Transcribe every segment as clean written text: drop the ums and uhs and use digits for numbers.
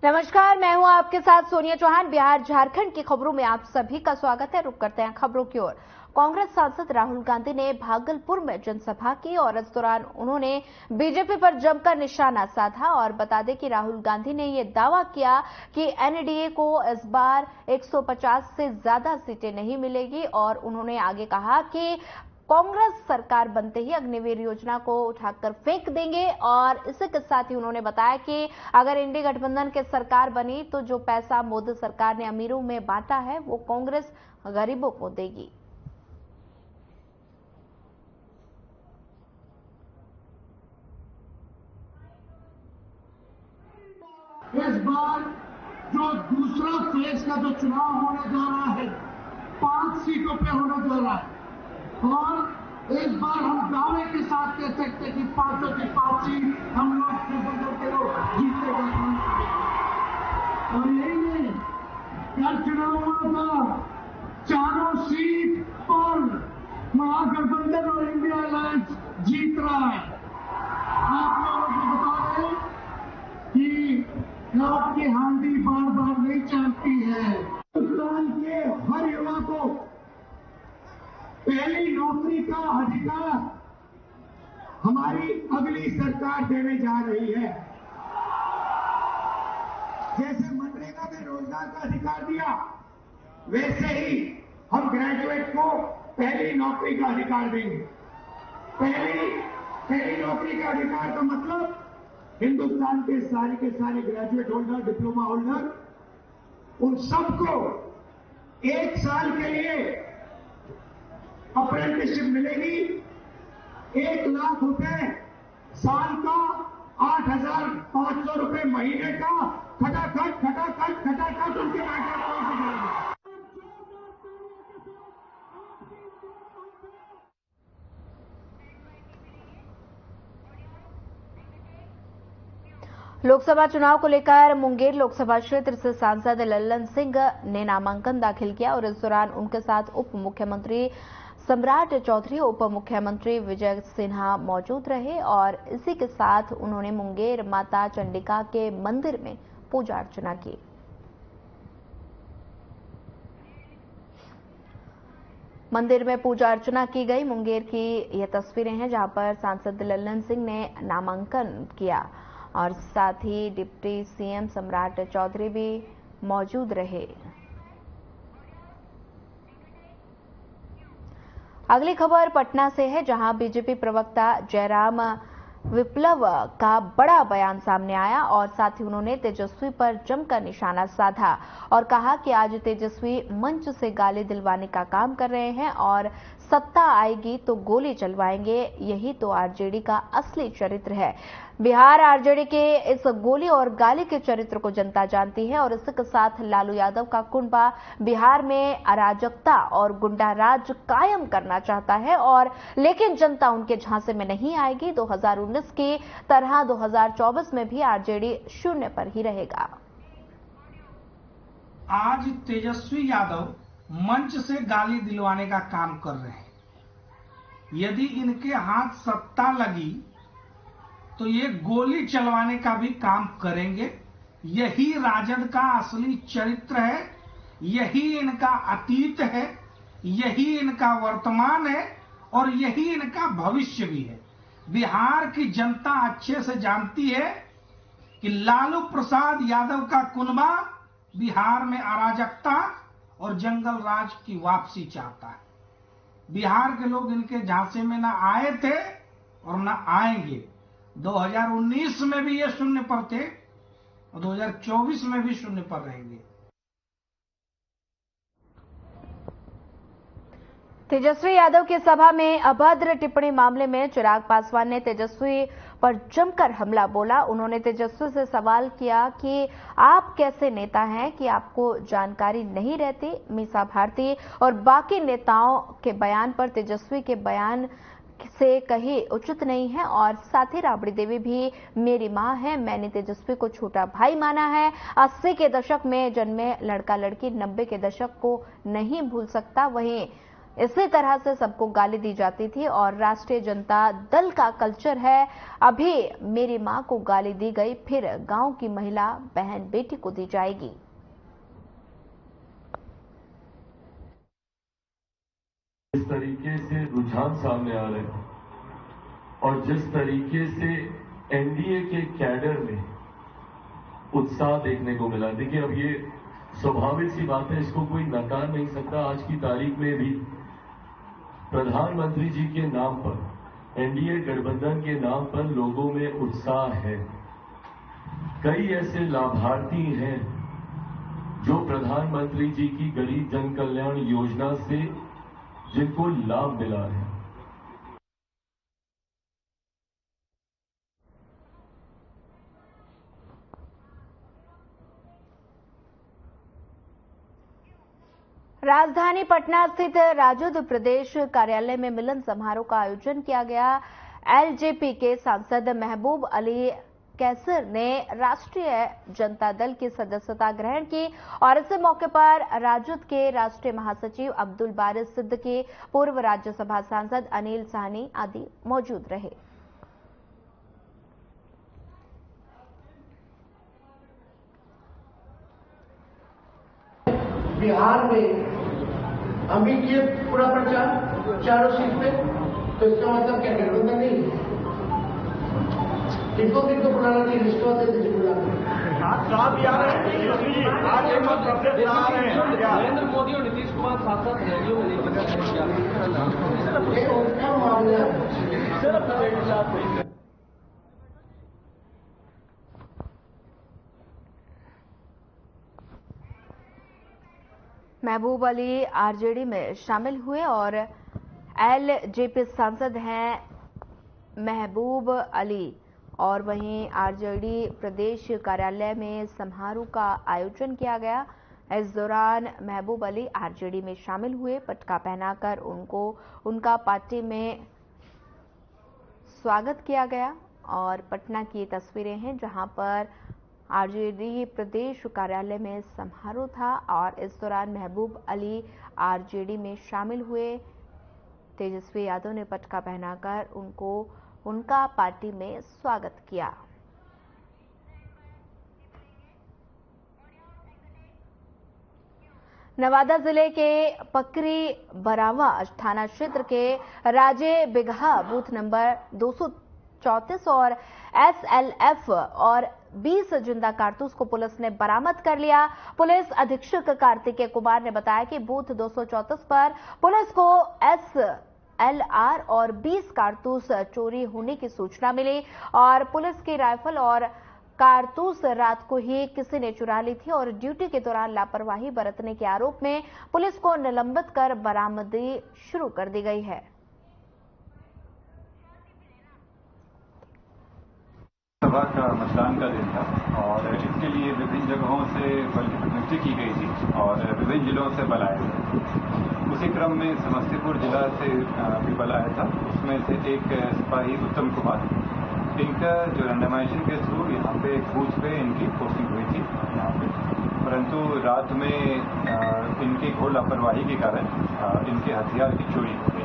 नमस्कार, मैं हूं आपके साथ सोनिया चौहान। बिहार झारखंड की खबरों में आप सभी का स्वागत है। रुक करते हैं खबरों की ओर। कांग्रेस सांसद राहुल गांधी ने भागलपुर में जनसभा की और इस दौरान उन्होंने बीजेपी पर जमकर निशाना साधा और बता दें कि राहुल गांधी ने यह दावा किया कि एनडीए को इस बार 150 से ज्यादा सीटें नहीं मिलेगी और उन्होंने आगे कहा कि कांग्रेस सरकार बनते ही अग्निवीर योजना को उठाकर फेंक देंगे और इसी के साथ ही उन्होंने बताया कि अगर इंडी गठबंधन की सरकार बनी तो जो पैसा मोदी सरकार ने अमीरों में बांटा है वो कांग्रेस गरीबों को देगी। इस बार जो दूसरा फेज का जो चुनाव होने जा रहा है 5 सीटों पे होने जा रहा है और इस बार हम दावे के साथ कह सकते हैं कि 5 की 5 सीट हम लोग गठबंधन के लोग जीतेगा। और यही नहीं, कल चुनाव हुआ था, चारों सीट पर महागठबंधन और इंडिया अलायंस जीत रहा है। आप लोगों को बता दें कि आपकी हांडी बार बार नहीं चलती है। हिंदुस्तान के हर युवा को पहली नौकरी का अधिकार हमारी अगली सरकार देने जा रही है। जैसे मनरेगा में रोजगार का अधिकार दिया, वैसे ही हम ग्रेजुएट को पहली नौकरी का अधिकार देंगे। पहली नौकरी का अधिकार का मतलब हिंदुस्तान के सारे ग्रेजुएट होल्डर, डिप्लोमा होल्डर, उन सबको 1 साल के लिए अप्रेंटिसशिप मिलेगी। 1 लाख रुपए साल का, 8,500 रुपए महीने का, खटाखट उनके नाटक से जाएंगे। लोकसभा चुनाव को लेकर मुंगेर लोकसभा क्षेत्र से सांसद लल्लन सिंह ने नामांकन दाखिल किया और इस दौरान उनके साथ उप मुख्यमंत्री सम्राट चौधरी, उप मुख्यमंत्री विजय सिन्हा मौजूद रहे और इसी के साथ उन्होंने मुंगेर माता चंडिका के मंदिर में पूजा अर्चना की। मंदिर में पूजा अर्चना की गई। मुंगेर की ये तस्वीरें हैं जहां पर सांसद लल्लन सिंह ने नामांकन किया और साथ ही डिप्टी सीएम सम्राट चौधरी भी मौजूद रहे। अगली खबर पटना से है जहां बीजेपी प्रवक्ता जयराम विप्लव का बड़ा बयान सामने आया और साथ ही उन्होंने तेजस्वी पर जमकर निशाना साधा और कहा कि आज तेजस्वी मंच से गाली दिलवाने का काम कर रहे हैं और सत्ता आएगी तो गोली चलवाएंगे। यही तो आरजेडी का असली चरित्र है। बिहार आरजेडी के इस गोली और गाली के चरित्र को जनता जानती है और इसके साथ लालू यादव का कुनबा बिहार में अराजकता और गुंडाराज कायम करना चाहता है और लेकिन जनता उनके झांसे में नहीं आएगी। 2019 की तरह 2024 में भी आरजेडी शून्य पर ही रहेगा। आज तेजस्वी यादव मंच से गाली दिलवाने का काम कर रहे हैं। यदि इनके हाथ सत्ता लगी तो ये गोली चलवाने का भी काम करेंगे। यही राजद का असली चरित्र है, यही इनका अतीत है, यही इनका वर्तमान है और यही इनका भविष्य भी है। बिहार की जनता अच्छे से जानती है कि लालू प्रसाद यादव का कुनबा बिहार में अराजकता और जंगल राज की वापसी चाहता है। बिहार के लोग इनके झांसे में न आए थे और न आएंगे। 2019 में भी ये शून्य पर थे और 2024 में भी शून्य पर रहेंगे। तेजस्वी यादव की सभा में अभद्र टिप्पणी मामले में चिराग पासवान ने तेजस्वी पर जमकर हमला बोला। उन्होंने तेजस्वी से सवाल किया कि आप कैसे नेता हैं कि आपको जानकारी नहीं रहती। मीसा भारती और बाकी नेताओं के बयान पर तेजस्वी के बयान से कहीं उचित नहीं है और साथ ही राबड़ी देवी भी मेरी मां है। मैंने तेजस्वी को छोटा भाई माना है। 80 के दशक में जन्मे लड़का लड़की 90 के दशक को नहीं भूल सकता। वहीं इसी तरह से सबको गाली दी जाती थी और राष्ट्रीय जनता दल का कल्चर है, अभी मेरी मां को गाली दी गई, फिर गांव की महिला बहन बेटी को दी जाएगी। जिस तरीके से रुझान सामने आ रहे हैं और जिस तरीके से एनडीए के कैडर में उत्साह देखने को मिला, देखिए अब ये स्वाभाविक सी बात है, इसको कोई नकार नहीं सकता। आज की तारीख में भी प्रधानमंत्री जी के नाम पर, एनडीए गठबंधन के नाम पर लोगों में उत्साह है। कई ऐसे लाभार्थी हैं जो प्रधानमंत्री जी की गरीब जन कल्याण योजना से जिनको लाभ मिला है। राजधानी पटना स्थित राजद प्रदेश कार्यालय में मिलन समारोह का आयोजन किया गया। एलजेपी के सांसद महबूब अली कैसर ने राष्ट्रीय जनता दल की सदस्यता ग्रहण की और इस मौके पर राजद के राष्ट्रीय महासचिव अब्दुल बारिस सिद्दीकी, पूर्व राज्यसभा सांसद अनिल साहनी आदि मौजूद रहे। बिहार में हम भी किए पूरा प्रचार चारों सीट पे, तो इसका मतलब क्या गठबंधन नहीं? किनको बुलाना चाहिए, लिस्टों से नरेंद्र मोदी और नीतीश कुमार साथ साथ रैलियों में उनका मामला महबूब अली आरजेडी में शामिल हुए और एलजेपी सांसद हैं महबूब अली, और वहीं आरजेडी प्रदेश कार्यालय में समारोह का आयोजन किया गया। इस दौरान महबूब अली आरजेडी में शामिल हुए, पटका पहनाकर उनका पार्टी में स्वागत किया गया और पटना की तस्वीरें हैं जहां पर आरजेडी प्रदेश कार्यालय में समारोह था और इस दौरान महबूब अली आरजेडी में शामिल हुए। तेजस्वी यादव ने पटका पहनाकर उनका पार्टी में स्वागत किया। नवादा जिले के पकरी बरावा थाना क्षेत्र के राजे बिगहा बूथ नंबर 234 और एसएलएफ और 20 जिंदा कारतूस को पुलिस ने बरामद कर लिया। पुलिस अधीक्षक कार्तिकेय कुमार ने बताया कि बूथ 234 पर पुलिस को एसएलआर और 20 कारतूस चोरी होने की सूचना मिली और पुलिस की राइफल और कारतूस रात को ही किसी ने चुरा ली थी और ड्यूटी के दौरान लापरवाही बरतने के आरोप में पुलिस को निलंबित कर बरामदगी शुरू कर दी गई है। सभा का मतदान का दिन था और इसके लिए विभिन्न जगहों से बल की प्रतिनियुक्ति की गई थी और विभिन्न जिलों से बल आए थे। उसी क्रम में समस्तीपुर जिला से भी बल आया था। उसमें से एक सिपाही उत्तम कुमार, इनका जो रैंडमाइजेशन के थ्रू यहाँ पे एक बूथ पे इनकी पोस्टिंग हुई थी यहाँ पे, परंतु रात में इनकी घोर लापरवाही के कारण इनके हथियार की चोरी हो गई,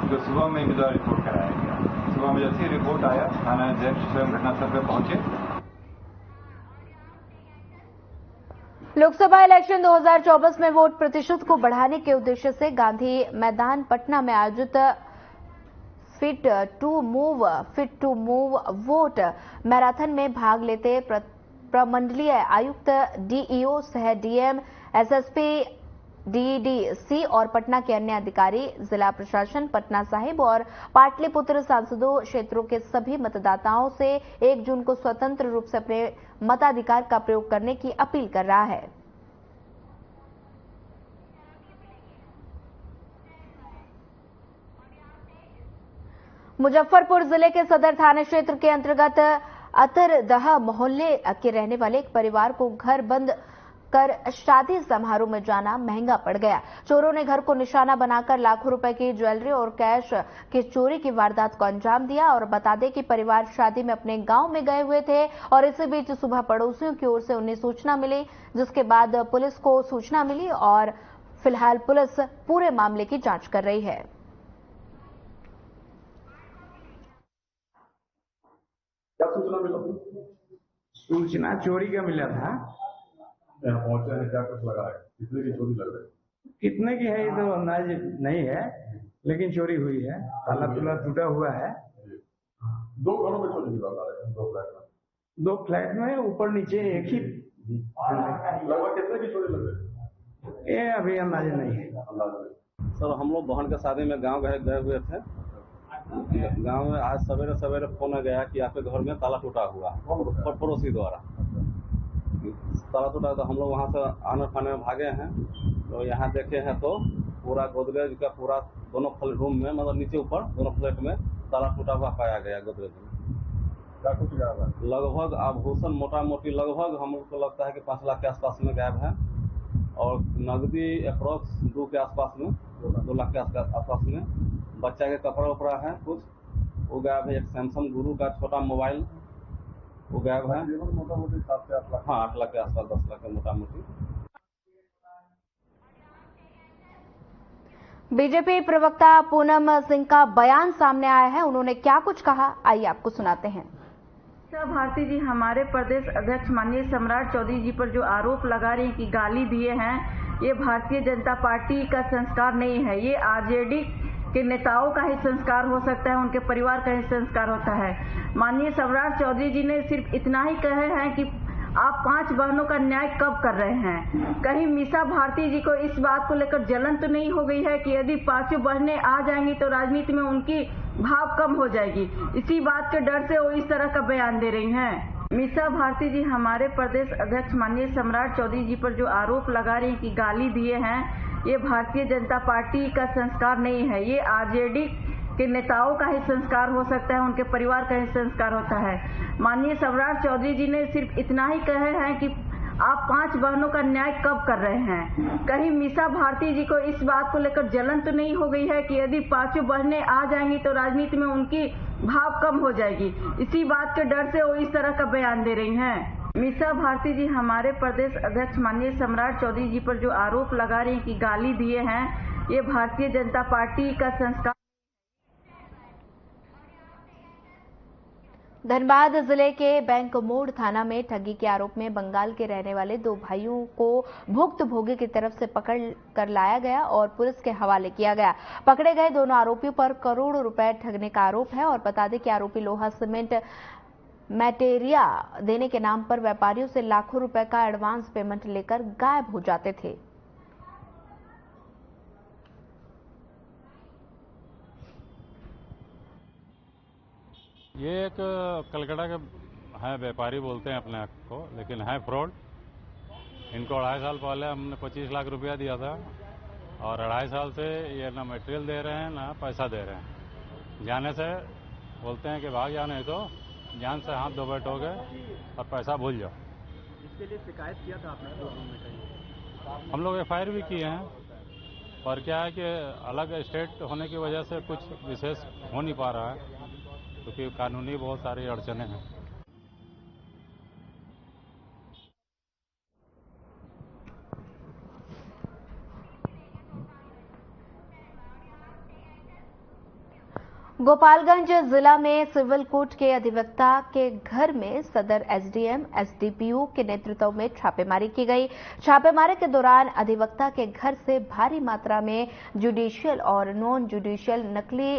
जो सुबह में इनके द्वारा रिपोर्ट कराया गया। सुबह में जैसे रिपोर्ट आया, थाना अध्यक्ष स्वयं घटनास्थल पर पहुंचे। लोकसभा इलेक्शन 2024 में वोट प्रतिशत को बढ़ाने के उद्देश्य से गांधी मैदान पटना में आयोजित fit to move vote marathon में भाग लेते प्रमंडलीय आयुक्त, डीईओ, सह डीएम, एसएसपी, डीडीसी और पटना के अन्य अधिकारी, जिला प्रशासन पटना साहिब और पाटलिपुत्र सांसदों क्षेत्रों के सभी मतदाताओं से 1 जून को स्वतंत्र रूप से अपने मताधिकार का प्रयोग करने की अपील कर रहा है। मुजफ्फरपुर जिले के सदर थाना क्षेत्र के अंतर्गत अतरदह मोहल्ले के रहने वाले एक परिवार को घर बंद कर शादी समारोह में जाना महंगा पड़ गया। चोरों ने घर को निशाना बनाकर लाखों रुपए की ज्वेलरी और कैश की चोरी की वारदात को अंजाम दिया। और बता दें कि परिवार शादी में अपने गांव में गए हुए थे और इसी बीच सुबह पड़ोसियों की ओर से उन्हें सूचना मिली, जिसके बाद पुलिस को सूचना मिली और फिलहाल पुलिस पूरे मामले की जांच कर रही है। क्या सूचना मिला? सूचना चोरी का मिला था। पहुंचे हैं, क्या कुछ लगा है? कितने की चोरी लग रही है? कितने की है ये तो अंदाज नहीं है, लेकिन चोरी हुई है। ताला तुला टूटा हुआ है। दो घरों में चोरी की बात आ रही है, दो फ्लैट में ऊपर नीचे एक ही। लगभग कितने की चोरी लग रही है? ये अभी अंदाजा नहीं है। सर हम लोग बहन के शादी में गांव गए हुए थे। गांव में आज सवेरे सवेरे फोन गया कि आपके घर में ताला टूटा हुआ, पड़ोसी द्वारा ताला टूटा। तो हम लोग वहां से आने फाने में भागे हैं, तो यहाँ देखे हैं तो पूरा गोदरेज का पूरा दोनों रूम में, मतलब नीचे ऊपर दोनों फ्लैट में ताला टूटा हुआ पाया गया। गोदरेज में क्या कुछ गया है? लगभग आभूषण मोटा मोटी लगभग हम लोग को लगता है कि 5 लाख के आसपास में गायब है, और नकदी अप्रोक्स 2 के आसपास में, 2 लाख के आसपास में। बच्चा के कपड़ा उपड़ा है कुछ वो गायब है। एक सैमसंग गुरु का छोटा मोबाइल वो गायब है। मोटा मोटी 7 से 8 लाख। हाँ 8 लाख के आसपास, 10 लाख के मोटा मोटी। बीजेपी प्रवक्ता पूनम सिंह का बयान सामने आया है। उन्होंने क्या कुछ कहा, आइए आपको सुनाते हैं। मीसा भारती जी हमारे प्रदेश अध्यक्ष माननीय सम्राट चौधरी जी पर जो आरोप लगा रही हैं कि गाली दिए हैं, ये भारतीय जनता पार्टी का संस्कार नहीं है। ये आरजेडी के नेताओं का ही संस्कार हो सकता है, उनके परिवार का ही संस्कार होता है। माननीय सम्राट चौधरी जी ने सिर्फ इतना ही कहे हैं कि आप 5 बहनों का न्याय कब कर रहे हैं। कहीं मीसा भारती जी को इस बात को लेकर जलन तो नहीं हो गई है कि यदि 5 बहनें आ जाएंगी तो राजनीति में उनकी भाव कम हो जाएगी। इसी बात के डर से वो इस तरह का बयान दे रही हैं। मीसा भारती जी हमारे प्रदेश अध्यक्ष माननीय सम्राट चौधरी जी पर जो आरोप लगा रही हैं कि गाली दिए हैं, ये भारतीय जनता पार्टी का संस्कार नहीं है। ये आरजेडी के नेताओं का ही संस्कार हो सकता है, उनके परिवार का ही संस्कार होता है। माननीय सम्राट चौधरी जी ने सिर्फ इतना ही कहे हैं कि आप 5 बहनों का न्याय कब कर रहे हैं। कहीं मीसा भारती जी को इस बात को लेकर जलन तो नहीं हो गई है कि यदि 5 बहनें आ जाएंगी तो राजनीति में उनकी भाव कम हो जाएगी। इसी बात के डर से वो इस तरह का बयान दे रही हैं। मीसा भारती जी हमारे प्रदेश अध्यक्ष माननीय सम्राट चौधरी जी पर जो आरोप लगा रही हैं कि गाली दिए हैं, ये भारतीय जनता पार्टी का संस्कार। धनबाद जिले के बैंक मोड़ थाना में ठगी के आरोप में बंगाल के रहने वाले 2 भाइयों को भुक्तभोगी की तरफ से पकड़ कर लाया गया और पुलिस के हवाले किया गया। पकड़े गए दोनों आरोपियों पर करोड़ों रुपए ठगने का आरोप है और बता दें कि आरोपी लोहा सीमेंट मैटेरिया देने के नाम पर व्यापारियों से लाखों रुपए का एडवांस पेमेंट लेकर गायब हो जाते थे। ये एक कलकत्ता के है व्यापारी बोलते हैं अपने आप को, लेकिन है फ्रॉड। इनको 2.5 साल पहले हमने 25 लाख रुपया दिया था और 2.5 साल से ये ना मटेरियल दे रहे हैं ना पैसा दे रहे हैं। जाने से बोलते हैं कि भाग जाने तो जान से हाथ धो बैठोगे और पैसा भूल जाओ। इसके लिए शिकायत किया था आपने? हम लोग FIR भी किए हैं, पर क्या है कि अलग स्टेट होने की वजह से कुछ विशेष हो नहीं पा रहा है, क्योंकि कानूनी बहुत सारी अड़चनें हैं। गोपालगंज जिला में सिविल कोर्ट के अधिवक्ता के घर में सदर SDM, SDPO के नेतृत्व में छापेमारी की गई। छापेमारी के दौरान अधिवक्ता के घर से भारी मात्रा में जुडिशियल और नॉन जुडिशियल नकली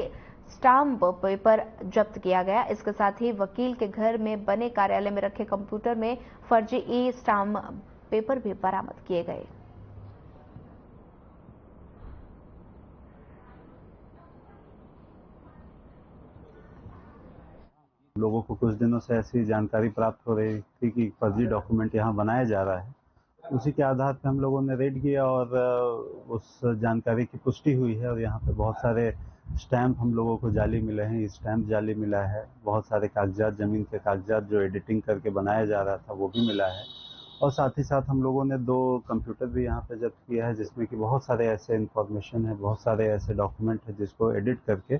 स्टाम्प पेपर जब्त किया गया। इसके साथ ही वकील के घर में बने कार्यालय में रखे कंप्यूटर में फर्जी स्टाम्प पेपर भी बरामद किए गए। लोगों को कुछ दिनों से ऐसी जानकारी प्राप्त हो रही थी कि फर्जी डॉक्यूमेंट यहाँ बनाया जा रहा है। उसी के आधार पर हम लोगों ने रेड किया और उस जानकारी की पुष्टि हुई है और यहाँ पे बहुत सारे स्टैंप हम लोगों को जाली मिले हैं। स्टैंप जाली मिला है, बहुत सारे कागजात, जमीन के कागजात जो एडिटिंग करके बनाया जा रहा था वो भी मिला है, और साथ ही साथ हम लोगों ने 2 कंप्यूटर भी यहाँ पे जब्त किया है, जिसमें कि बहुत सारे ऐसे इंफॉर्मेशन है, बहुत सारे ऐसे डॉक्यूमेंट है जिसको एडिट करके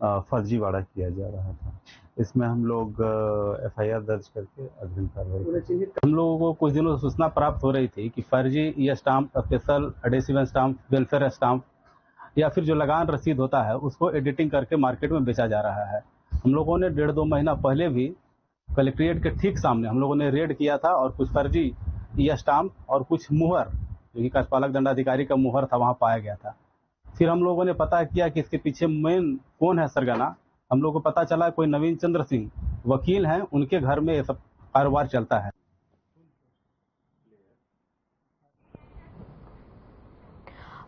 फर्जीवाड़ा किया जा रहा था। इसमें हम लोग FIR दर्ज करके अग्रिम कार्रवाई। हम लोगों को कुछ दिनों से सूचना प्राप्त हो रही थी कि फर्जी ये stamp, special adhesive stamp, welfare stamp या फिर जो लगान रसीद होता है उसको एडिटिंग करके मार्केट में बेचा जा रहा है। हम लोगों ने 1.5-2 महीना पहले भी कलेक्ट्रेट के ठीक सामने हम लोगों ने रेड किया था और कुछ फर्जी ये स्टाम्प और कुछ मुहर, जो कि कार्यपालक दंडाधिकारी का मुहर था, वहां पाया गया था। फिर हम लोगों ने पता किया कि इसके पीछे मेन कौन है सरगना। हम लोगों को पता चला कोई नवीन चंद्र सिंह वकील हैं, उनके घर में ये सब कारोबार चलता है।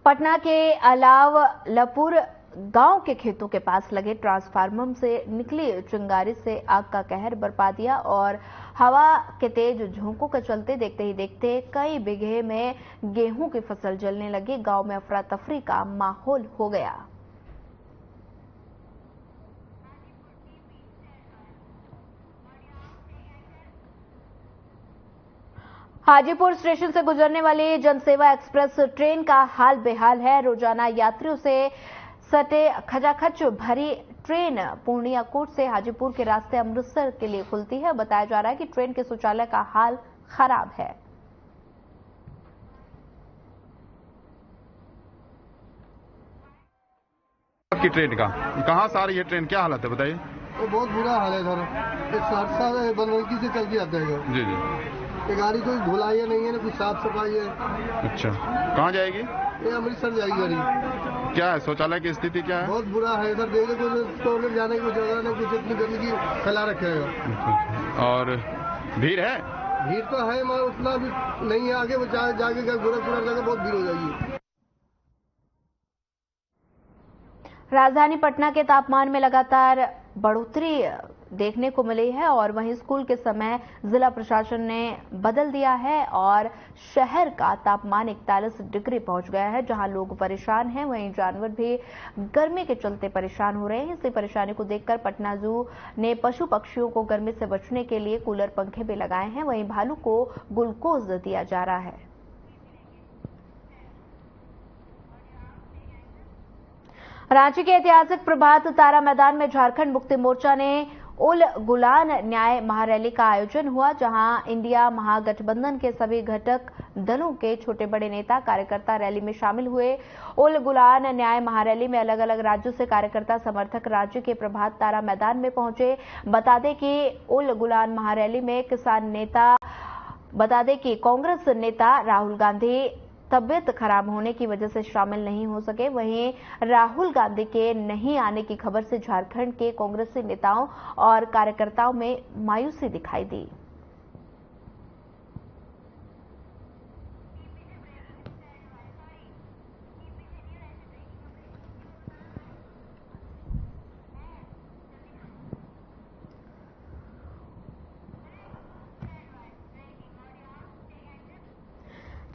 पटना के अलावलपुर गांव के खेतों के पास लगे ट्रांसफार्मर से निकली चिंगारी से आग का कहर बरपा दिया और हवा के तेज झोंकों के चलते देखते ही देखते कई बीघे में गेहूं की फसल जलने लगी। गांव में अफरा तफरी का माहौल हो गया। हाजीपुर स्टेशन से गुजरने वाली जनसेवा एक्सप्रेस ट्रेन का हाल बेहाल है। रोजाना यात्रियों से सटे खचाखच भरी ट्रेन पूर्णिया कोट से हाजीपुर के रास्ते अमृतसर के लिए खुलती है। बताया जा रहा है कि ट्रेन के शौचालय का हाल खराब है। आपकी ट्रेन का कहाँ से आ रही है ट्रेन, क्या हालत है बताइए? तो बहुत बुरा हाल है सर, सहरसा बनवनकी से चल के आते हैं। जी जी। गाड़ी कोई धुलाई नहीं है, ना कुछ साफ सफाई है। अच्छा, कहाँ जाएगी? ये अमृतसर जाएगी गाड़ी। क्या है शौचालय की स्थिति क्या है? बहुत बुरा है सर, देखो कोई टॉयलेट जाने की जगह नहीं, कुछ इतनी गंदगी फैला रखे है। और भीड़ है? भीड़ तो है मगर उतना भी नहीं है, आगे जाके गोरखपुर जगह बहुत भीड़ हो जाएगी। राजधानी पटना के तापमान में लगातार बढ़ोतरी देखने को मिली है और वहीं स्कूल के समय जिला प्रशासन ने बदल दिया है और शहर का तापमान 41 डिग्री पहुंच गया है। जहां लोग परेशान हैं, वहीं जानवर भी गर्मी के चलते परेशान हो रहे हैं। इसी परेशानी को देखकर पटना जू ने पशु पक्षियों को गर्मी से बचने के लिए कूलर पंखे भी लगाए हैं। वहीं भालू को ग्लूकोज दिया जा रहा है। रांची के ऐतिहासिक प्रभात तारा मैदान में झारखंड मुक्ति मोर्चा ने उल गुलान न्याय महारैली का आयोजन हुआ, जहां इंडिया महागठबंधन के सभी घटक दलों के छोटे बड़े नेता कार्यकर्ता रैली में शामिल हुए। उल गुलान न्याय महारैली में अलग अलग राज्यों से कार्यकर्ता समर्थक राज्य के प्रभात तारा मैदान में पहुंचे। बता दें कि उल गुलान महारैली में कांग्रेस नेता राहुल गांधी तबियत खराब होने की वजह से शामिल नहीं हो सके। वहीं राहुल गांधी के नहीं आने की खबर से झारखंड के कांग्रेसी नेताओं और कार्यकर्ताओं में मायूसी दिखाई दी।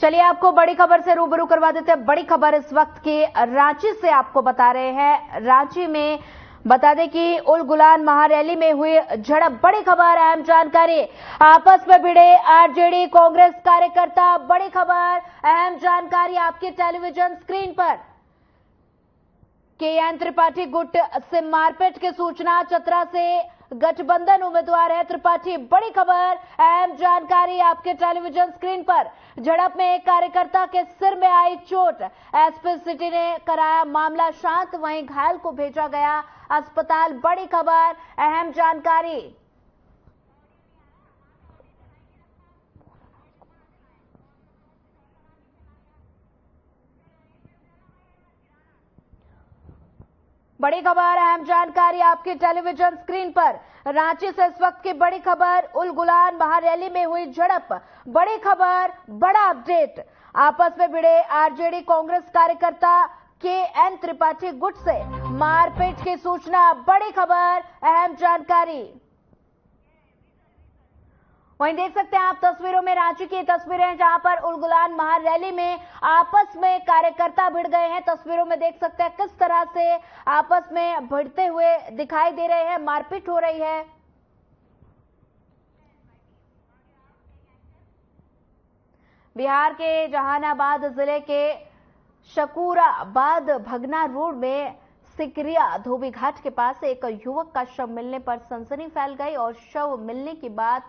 चलिए आपको बड़ी खबर से रूबरू करवा देते हैं। बड़ी खबर इस वक्त की रांची से आपको बता रहे हैं। रांची में बता दें कि उल गुलान महारैली में हुई झड़प, बड़ी खबर, अहम जानकारी। आपस में भिड़े आरजेडी कांग्रेस कार्यकर्ता, बड़ी खबर, अहम जानकारी आपके टेलीविजन स्क्रीन पर। KN त्रिपाठी गुट से मारपीट की सूचना, चतरा से गठबंधन उम्मीदवार है त्रिपाठी, बड़ी खबर, अहम जानकारी आपके टेलीविजन स्क्रीन पर। झड़प में एक कार्यकर्ता के सिर में आई चोट, एसपी सिटी ने कराया मामला शांत, वहीं घायल को भेजा गया अस्पताल, बड़ी खबर, अहम जानकारी। बड़ी खबर, अहम जानकारी आपकी टेलीविजन स्क्रीन पर। रांची से इस वक्त की बड़ी खबर, उल गुलान महारैली में हुई झड़प, बड़ी खबर, बड़ा अपडेट। आपस में भिड़े आरजेडी कांग्रेस कार्यकर्ता KN त्रिपाठी गुट से मारपीट की सूचना, बड़ी खबर, अहम जानकारी। वहीं देख सकते हैं आप तस्वीरों में रांची की तस्वीरें, जहां पर उल गुलान महारैली में आपस में कार्यकर्ता भिड़ गए हैं। तस्वीरों में देख सकते हैं किस तरह से आपस में भिड़ते हुए दिखाई दे रहे हैं, मारपीट हो रही है। बिहार के जहानाबाद जिले के शकूराबाद भगना रोड में सिकरिया धोबी घाट के पास एक युवक का शव मिलने पर सनसनी फैल गई और शव मिलने के बाद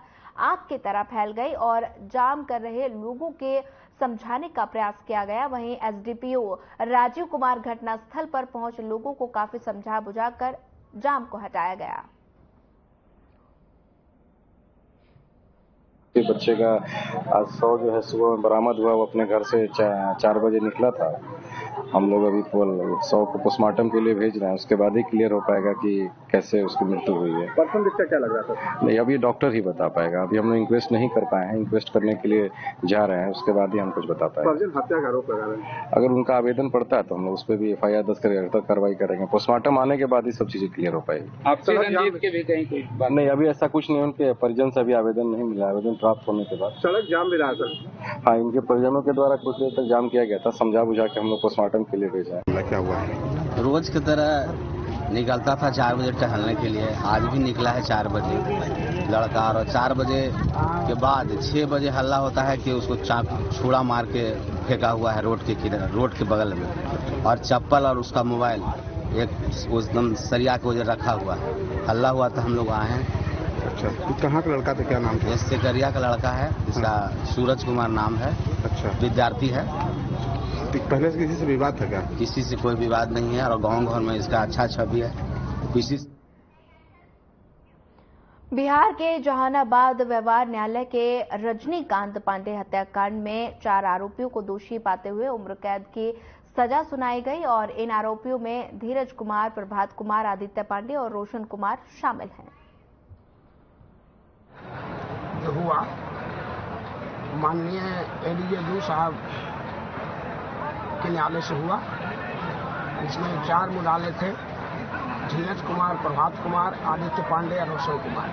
आग की तरह फैल गई और जाम कर रहे लोगों के समझाने का प्रयास किया गया। वहीं एसडीपीओ राजीव कुमार घटनास्थल पर पहुंच लोगों को काफी समझा बुझाकर जाम को हटाया गया। बच्चे का आज शव जो है सुबह में बरामद हुआ। वो अपने घर से 4 बजे निकला था। हम लोग अभी शव को पोस्टमार्टम के लिए भेज रहे हैं। उसके बाद ही क्लियर हो पाएगा कि कैसे उसकी मृत्यु हुई है। पर्सन दिखता क्या लग रहा था? नहीं, अभी डॉक्टर ही बता पाएगा। अभी हम लोग इंक्वेस्ट नहीं कर पाए हैं। इंक्वेस्ट करने के लिए जा रहे हैं, उसके बाद ही हम कुछ बता पाएंगे। हत्या का आरोप लगा रहे हैं। अगर उनका आवेदन पड़ता है तो हम लोग उस पर भी FIR दर्ज कर कार्रवाई करेंगे। पोस्टमार्टम आने के बाद ही सब चीजें क्लियर हो पाएगी। आपसे रंजीत के भी कहीं कोई बात नहीं, अभी ऐसा कुछ नहीं। उनके परिजन से अभी आवेदन नहीं मिला। आवेदन प्राप्त होने के बाद सड़क जाम भी रहा सर। हाँ, इनके परिजनों के द्वारा कुछ देर तक जाम किया गया था। समझा बुझा के हम लोग पोस्टमार्टम के लिए भेजा है। क्या हुआ है? रोज की तरह निकलता था 4 बजे टहलने के लिए। आज भी निकला है 4 बजे लड़का, और 4 बजे के बाद 6 बजे हल्ला होता है कि उसको छुरा मार के फेंका हुआ है रोड के बगल में, और चप्पल और उसका मोबाइल एक एकदम सरिया के वजह रखा हुआ है। हल्ला हुआ तो हम लोग आए हैं। अच्छा, कहाँ का लड़का था, क्या नाम था? सिकरिया का लड़का है, इसका सूरज कुमार नाम है। अच्छा, विद्यार्थी है। पहले से किसी से विवाद था क्या? किसी से कोई विवाद नहीं है, और गांव घर में इसका अच्छा छवि है। किसी बिहार के जहानाबाद व्यवहार न्यायालय के रजनीकांत पांडे हत्याकांड में 4 आरोपियों को दोषी पाते हुए उम्र कैद की सजा सुनाई गई और इन आरोपियों में धीरज कुमार, प्रभात कुमार, आदित्य पांडे और रोशन कुमार शामिल हैं। जो हुआ, माननीय ADJ साहब के न्यायालय से हुआ। इसमें 4 मुद्दाले थे, धीरज कुमार, प्रभात कुमार, आदित्य पांडे और रोशन कुमार।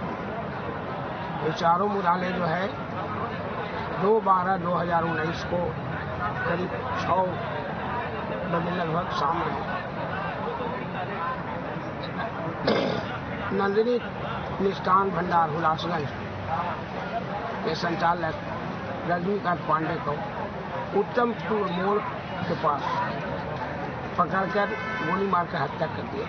ये चारों मुद्दाले जो है 2/12/2019 को करीब 6 बजे लगभग शाम में नंदिनी मिष्ठान भंडार हुलासगंज के संचालक रजनीकांत पांडे को उत्तमपुर मोड़ के पास पकड़कर गोली मारकर हत्या कर दिया।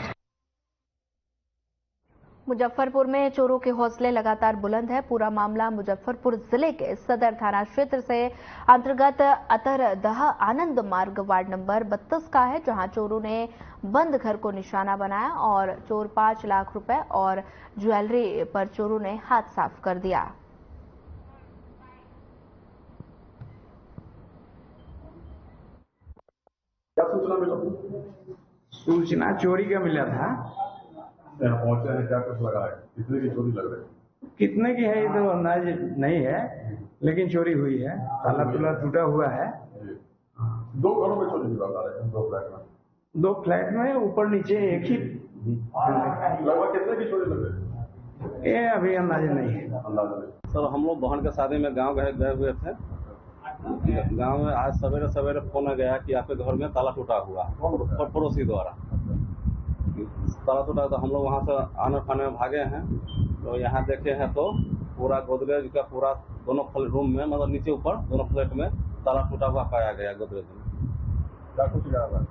मुजफ्फरपुर में चोरों के हौसले लगातार बुलंद है। पूरा मामला मुजफ्फरपुर जिले के सदर थाना क्षेत्र से अंतर्गत अतरदह आनंद मार्ग वार्ड नंबर 32 का है, जहां चोरों ने बंद घर को निशाना बनाया और चोर 5 लाख रुपए और ज्वेलरी पर चोरों ने हाथ साफ कर दिया। क्या सूचना मिला? सूचना चोरी का मिला था। यहाँ पहुंचे हैं, क्या कुछ लगा है? कितने की चोरी लग रही है? कितने की है ये तो अंदाज नहीं है, लेकिन चोरी हुई है। ताला तुला टूटा हुआ है। 2 घरों में चोरी की बात आ रही है। 2 फ्लैट में, 2 फ्लैट में ऊपर नीचे एक ही। लगभग कितने की चोरी लग रही है? ये अभी अंदाजा नहीं है। सर, हम लोग बहन के शादी में गाँव गए हुए थे। गांव में आज सवेरे फोन गया कि आपके घर में ताला टूटा हुआ, पड़ोसी द्वारा ताला टूटा। तो हम लोग वहां से आने खाने में भागे हैं। तो यहाँ देखे हैं तो पूरा गोदरेज का पूरा दोनों रूम में, मतलब नीचे ऊपर दोनों फ्लैट में ताला टूटा हुआ पाया गया। गोदरेज में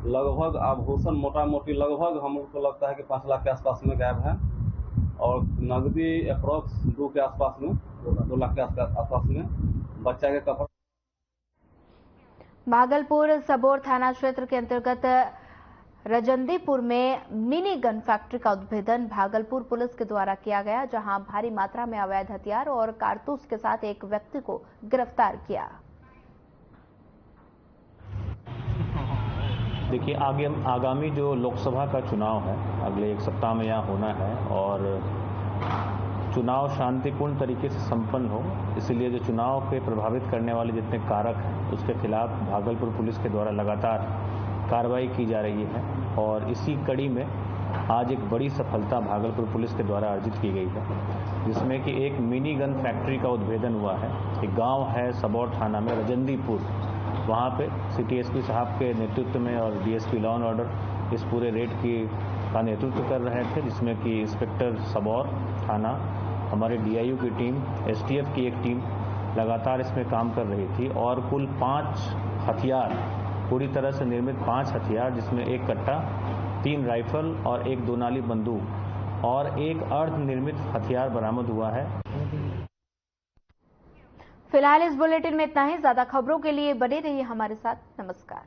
लगभग आभूषण मोटा मोटी लगभग हम लोग को लगता है कि 5 लाख के आसपास में गायब है, और नकदी अप्रोक्स 2 के आसपास में, 2 लाख के आसपास में। बच्चा के कपड़ा। भागलपुर सबौर थाना क्षेत्र के अंतर्गत रजंदीपुर में मिनी गन फैक्ट्री का उद्भेदन भागलपुर पुलिस के द्वारा किया गया, जहां भारी मात्रा में अवैध हथियार और कारतूस के साथ एक व्यक्ति को गिरफ्तार किया। देखिए, आगामी जो लोकसभा का चुनाव है अगले 1 सप्ताह में यहाँ होना है, और चुनाव शांतिपूर्ण तरीके से संपन्न हो, इसलिए जो चुनाव के प्रभावित करने वाले जितने कारक हैं उसके खिलाफ भागलपुर पुलिस के द्वारा लगातार कार्रवाई की जा रही है। और इसी कड़ी में आज एक बड़ी सफलता भागलपुर पुलिस के द्वारा अर्जित की गई है, जिसमें कि एक मिनी गन फैक्ट्री का उद्भेदन हुआ है। एक गांव है सबौर थाना में रजंदीपुर, वहाँ पे सिटी एसपी साहब के नेतृत्व में और डीएसपी लॉ एंड ऑर्डर इस पूरे रेड का नेतृत्व कर रहे थे, जिसमें कि इंस्पेक्टर सबौर थाना, हमारे डीआईयू की टीम, एसटीएफ की एक टीम लगातार इसमें काम कर रही थी। और कुल 5 हथियार, पूरी तरह से निर्मित 5 हथियार, जिसमें एक कट्टा 3 राइफल और 1 2 नाली बंदूक और एक अर्धनिर्मित हथियार बरामद हुआ है। फिलहाल इस बुलेटिन में इतना ही। ज्यादा खबरों के लिए बने रहिए हमारे साथ। नमस्कार।